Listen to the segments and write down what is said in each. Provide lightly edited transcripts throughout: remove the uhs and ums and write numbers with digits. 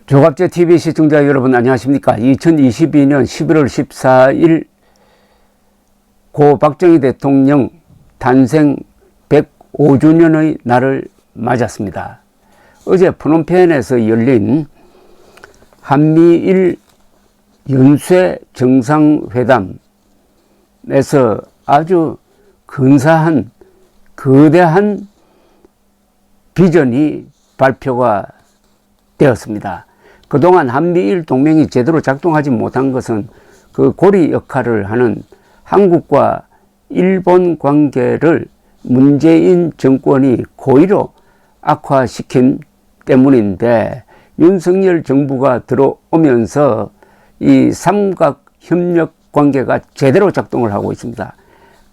조갑제 TV 시청자 여러분 안녕하십니까. 2022년 11월 14일 고 박정희 대통령 탄생 105주년의 날을 맞았습니다. 어제 프놈펜에서 열린 한미일 연쇄 정상회담에서 아주 근사한 거대한 비전이 발표가 되었습니다. 그동안 한미일 동맹이 제대로 작동하지 못한 것은 그 고리 역할을 하는 한국과 일본 관계를 문재인 정권이 고의로 악화시킨 때문인데, 윤석열 정부가 들어오면서 이 삼각 협력 관계가 제대로 작동을 하고 있습니다.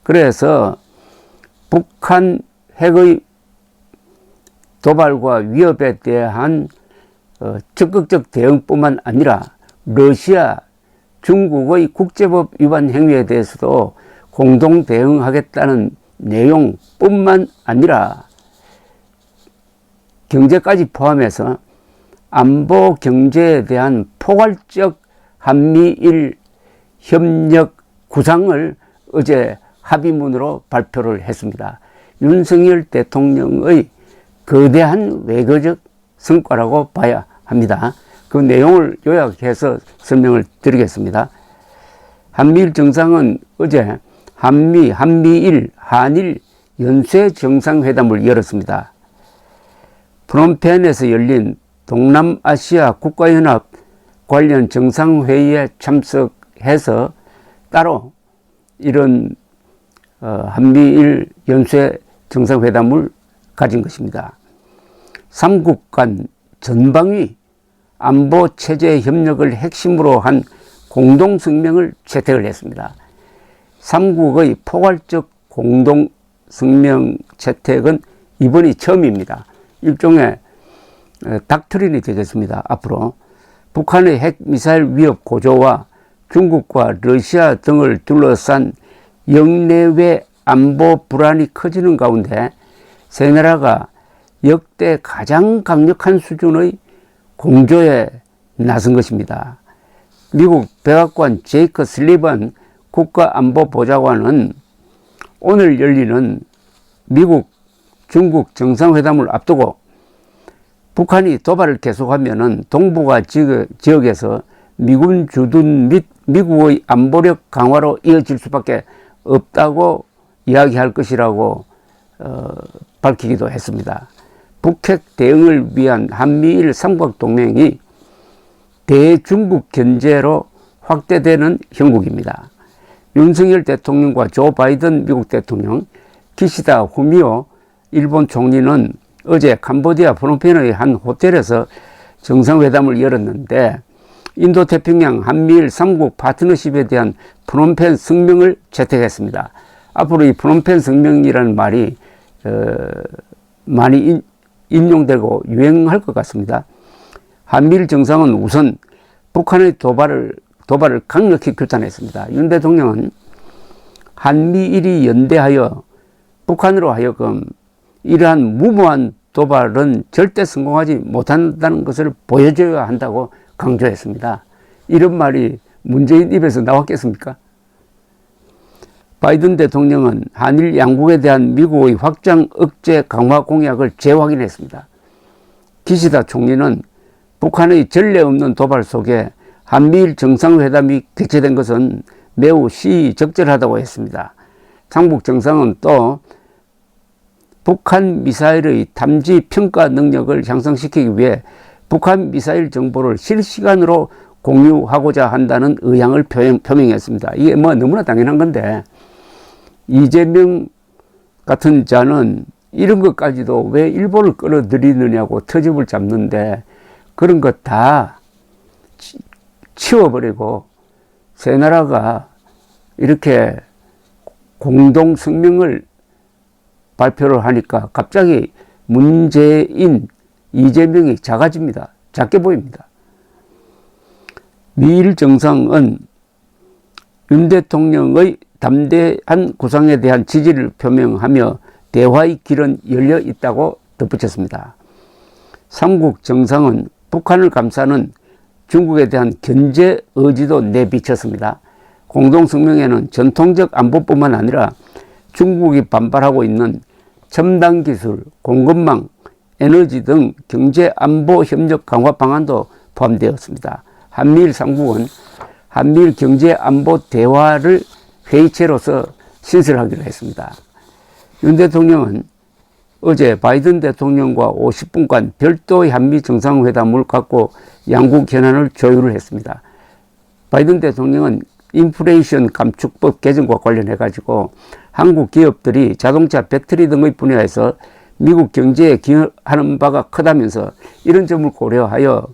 그래서 북한 핵의 도발과 위협에 대한 적극적 대응뿐만 아니라 러시아, 중국의 국제법 위반 행위에 대해서도 공동 대응하겠다는 내용뿐만 아니라 경제까지 포함해서 안보 경제에 대한 포괄적 한미일 협력 구상을 어제 합의문으로 발표를 했습니다. 윤석열 대통령의 거대한 외교적 성과라고 봐야 합니다. 그 내용을 요약해서 설명을 드리겠습니다. 한미일 정상은 어제 한미일, 한일 연쇄 정상회담을 열었습니다. 프놈펜에서 열린 동남아시아 국가연합 관련 정상회의에 참석해서 따로 이런 한미일 연쇄 정상회담을 가진 것입니다. 삼국 간 전방위 안보체제 협력을 핵심으로 한 공동성명을 채택을 했습니다. 삼국의 포괄적 공동성명 채택은 이번이 처음입니다. 일종의 닥트린이 되겠습니다. 앞으로 북한의 핵미사일 위협 고조와 중국과 러시아 등을 둘러싼 영내외 안보 불안이 커지는 가운데 세 나라가 역대 가장 강력한 수준의 공조에 나선 것입니다. 미국 백악관 제이크 슬리번 국가안보보좌관은 오늘 열리는 미국, 중국 정상회담을 앞두고 북한이 도발을 계속하면 동북아 지역에서 미군 주둔 및 미국의 안보력 강화로 이어질 수밖에 없다고 이야기할 것이라고 밝히기도 했습니다. 북핵 대응을 위한 한미일 삼각동맹이 대중국 견제로 확대되는 형국입니다. 윤석열 대통령과 조 바이든 미국 대통령, 기시다 후미오 일본 총리는 어제 캄보디아 프놈펜의 한 호텔에서 정상회담을 열었는데, 인도태평양 한미일 삼국 파트너십에 대한 프놈펜 성명을 채택했습니다. 앞으로 이 프놈펜 성명이라는 말이 많이 인용되고 유행할 것 같습니다. 한미일 정상은 우선 북한의 도발을 강력히 규탄했습니다. 윤 대통령은 한미일이 연대하여 북한으로 하여금 이러한 무모한 도발은 절대 성공하지 못한다는 것을 보여줘야 한다고 강조했습니다. 이런 말이 문재인 입에서 나왔겠습니까? 바이든 대통령은 한일 양국에 대한 미국의 확장 억제 강화 공약을 재확인했습니다. 기시다 총리는 북한의 전례 없는 도발 속에 한미일 정상회담이 개최된 것은 매우 시의적절하다고 했습니다. 삼국 정상은 또 북한 미사일의 탐지 평가 능력을 향상시키기 위해 북한 미사일 정보를 실시간으로 공유하고자 한다는 의향을 표명했습니다. 이게 뭐 너무나 당연한 건데, 이재명 같은 자는 이런 것까지도 왜 일본을 끌어들이느냐고 트집을 잡는데, 그런 것 다 치워버리고 세 나라가 이렇게 공동성명을 발표를 하니까 갑자기 문재인, 이재명이 작아집니다. 작게 보입니다. 미일 정상은 윤 대통령의 담대한 구상에 대한 지지를 표명하며 대화의 길은 열려 있다고 덧붙였습니다. 삼국 정상은 북한을 감싸는 중국에 대한 견제 의지도 내비쳤습니다. 공동성명에는 전통적 안보뿐만 아니라 중국이 반발하고 있는 첨단 기술, 공급망, 에너지 등 경제 안보 협력 강화 방안도 포함되었습니다. 한미일 3국은 한미일 경제 안보 대화를 회의체로서 신설하기로 했습니다. 윤 대통령은 어제 바이든 대통령과 50분간 별도의 한미 정상회담을 갖고 양국 현안을 조율을 했습니다. 바이든 대통령은 인플레이션 감축법 개정과 관련해 가지고 한국 기업들이 자동차, 배터리 등의 분야에서 미국 경제에 기여하는 바가 크다면서 이런 점을 고려하여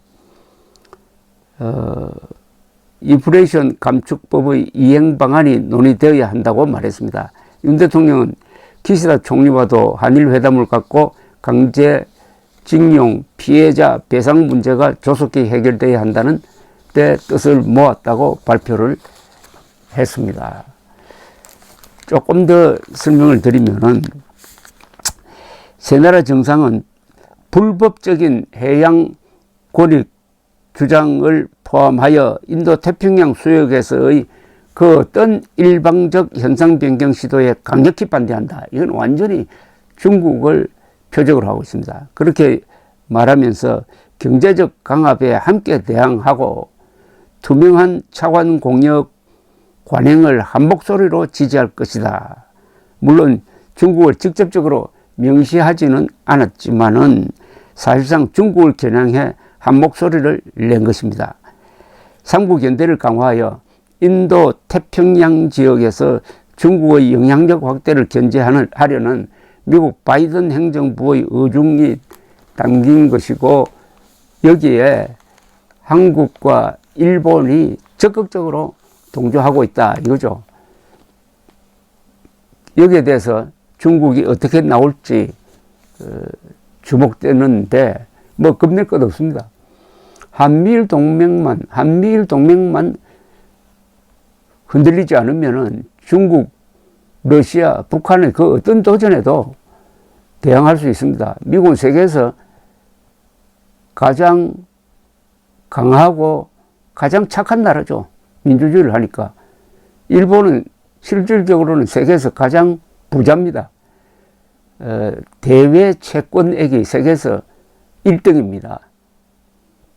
인플레이션 감축법의 이행 방안이 논의되어야 한다고 말했습니다. 윤 대통령은 기시다 총리와도 한일 회담을 갖고 강제징용 피해자 배상 문제가 조속히 해결되어야 한다는 데 뜻을 모았다고 발표를 했습니다. 조금 더 설명을 드리면은 세 나라 정상은 불법적인 해양 권익 주장을 포함하여 인도 태평양 수역에서의 그 어떤 일방적 현상 변경 시도에 강력히 반대한다. 이건 완전히 중국을 표적으로 하고 있습니다. 그렇게 말하면서 경제적 강압에 함께 대항하고 투명한 차관 공역 관행을 한 목소리로 지지할 것이다. 물론 중국을 직접적으로 명시하지는 않았지만은 사실상 중국을 겨냥해 한 목소리를 낸 것입니다. 삼국 연대를 강화하여 인도 태평양 지역에서 중국의 영향력 확대를 견제하려는 미국 바이든 행정부의 의중이 담긴 것이고 여기에 한국과 일본이 적극적으로 동조하고 있다 이거죠. 여기에 대해서 중국이 어떻게 나올지 주목되는데 뭐 겁낼 것 없습니다. 한미일 동맹만 흔들리지 않으면은 중국, 러시아, 북한의 그 어떤 도전에도 대항할 수 있습니다. 미국은 세계에서 가장 강하고 가장 착한 나라죠. 민주주의를 하니까. 일본은 실질적으로는 세계에서 가장 부자입니다. 대외 채권액이 세계에서 1등입니다.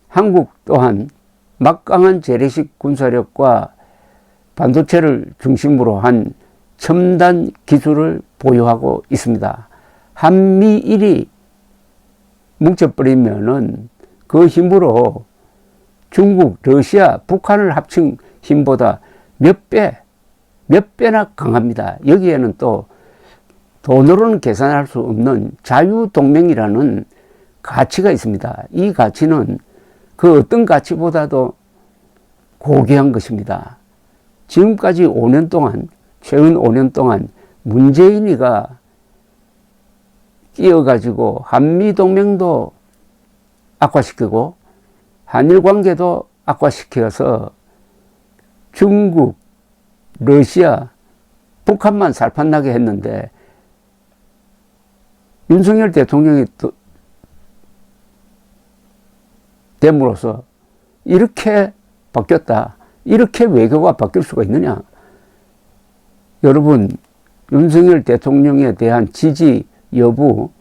한국 또한 막강한 재래식 군사력과 반도체를 중심으로 한 첨단 기술을 보유하고 있습니다. 한미일이 뭉쳐버리면은 그 힘으로 중국, 러시아, 북한을 합친 힘보다 몇 배나 강합니다. 여기에는 또 돈으로는 계산할 수 없는 자유동맹이라는 가치가 있습니다. 이 가치는 그 어떤 가치보다도 고귀한 것입니다. 지금까지 5년 동안, 최근 5년 동안 문재인이가 끼어가지고 한미동맹도 악화시키고 한일관계도 악화시켜서 중국, 러시아, 북한만 살판나게 했는데 윤석열 대통령이 됨으로써 이렇게 바뀌었다. 이렇게 외교가 바뀔 수가 있느냐. 여러분, 윤석열 대통령에 대한 지지 여부,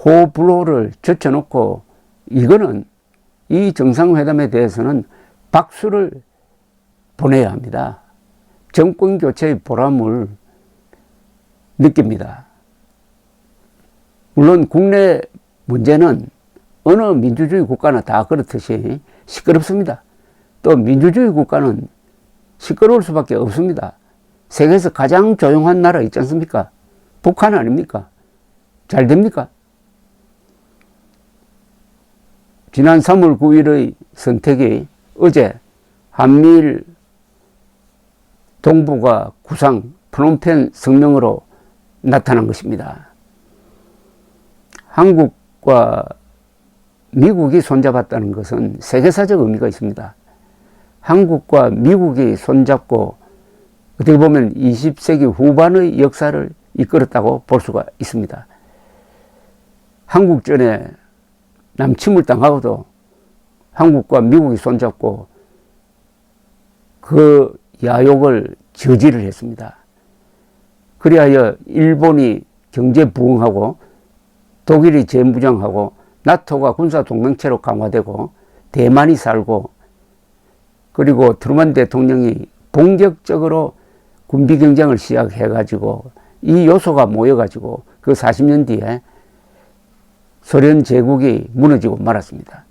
호불호를 젖혀놓고 이거는 이 정상회담에 대해서는 박수를 보내야 합니다. 정권 교체의 보람을 느낍니다. 물론 국내 문제는 어느 민주주의 국가나 다 그렇듯이 시끄럽습니다. 또 민주주의 국가는 시끄러울 수밖에 없습니다. 세계에서 가장 조용한 나라 있지 않습니까? 북한 아닙니까? 잘 됩니까? 지난 3월 9일의 선택이 어제 한미일 동북아 구상 프놈펜 성명으로 나타난 것입니다. 한국과 미국이 손잡았다는 것은 세계사적 의미가 있습니다. 한국과 미국이 손잡고 어떻게 보면 20세기 후반의 역사를 이끌었다고 볼 수가 있습니다. 한국전에 남침을 당하고도 한국과 미국이 손잡고 그 야욕을 저지를 했습니다. 그리하여 일본이 경제 부흥하고 독일이 재무장하고 나토가 군사 동맹체로 강화되고 대만이 살고 그리고 트루만 대통령이 본격적으로 군비 경쟁을 시작해가지고 이 요소가 모여가지고 그 40년 뒤에 소련 제국이 무너지고 말았습니다.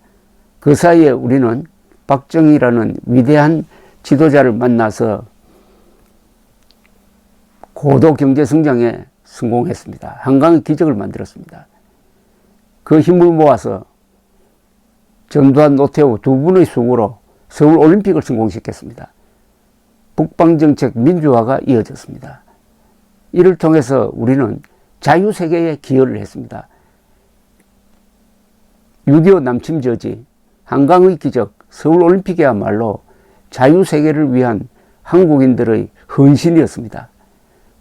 그 사이에 우리는 박정희라는 위대한 지도자를 만나서 고도 경제 성장에 성공했습니다. 한강의 기적을 만들었습니다. 그 힘을 모아서 전두환, 노태우 두 분의 수고로 서울 올림픽을 성공시켰습니다. 북방정책 민주화가 이어졌습니다. 이를 통해서 우리는 자유세계에 기여를 했습니다. 6.25 남침 저지, 한강의 기적, 서울올림픽이야말로 자유세계를 위한 한국인들의 헌신이었습니다.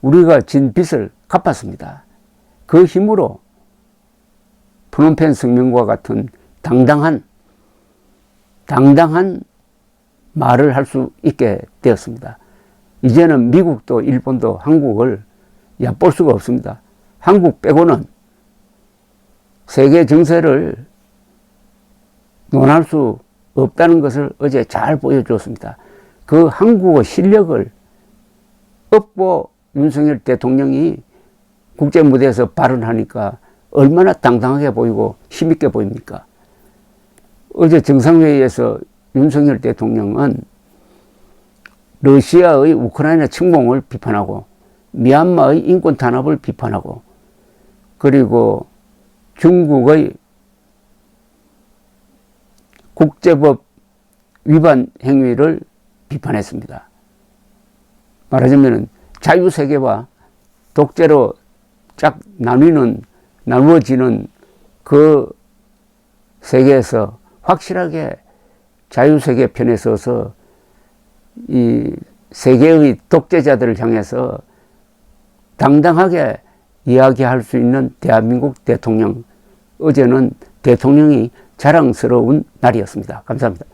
우리가 진 빚을 갚았습니다. 그 힘으로 프놈펜 성명과 같은 당당한 말을 할 수 있게 되었습니다. 이제는 미국도 일본도 한국을 얕볼 수가 없습니다. 한국 빼고는 세계 정세를 논할 수 없다는 것을 어제 잘 보여주었습니다. 그 한국의 실력을 업고 윤석열 대통령이 국제 무대에서 발언하니까 얼마나 당당하게 보이고 힘있게 보입니까? 어제 정상회의에서 윤석열 대통령은 러시아의 우크라이나 침공을 비판하고 미얀마의 인권 탄압을 비판하고 그리고 중국의 국제법 위반 행위를 비판했습니다. 말하자면 자유세계와 독재로 쫙 나누어지는 그 세계에서 확실하게 자유세계 편에 서서 이 세계의 독재자들을 향해서 당당하게 이야기할 수 있는 대한민국 대통령, 어제는 대통령이 자랑스러운 날이었습니다. 감사합니다.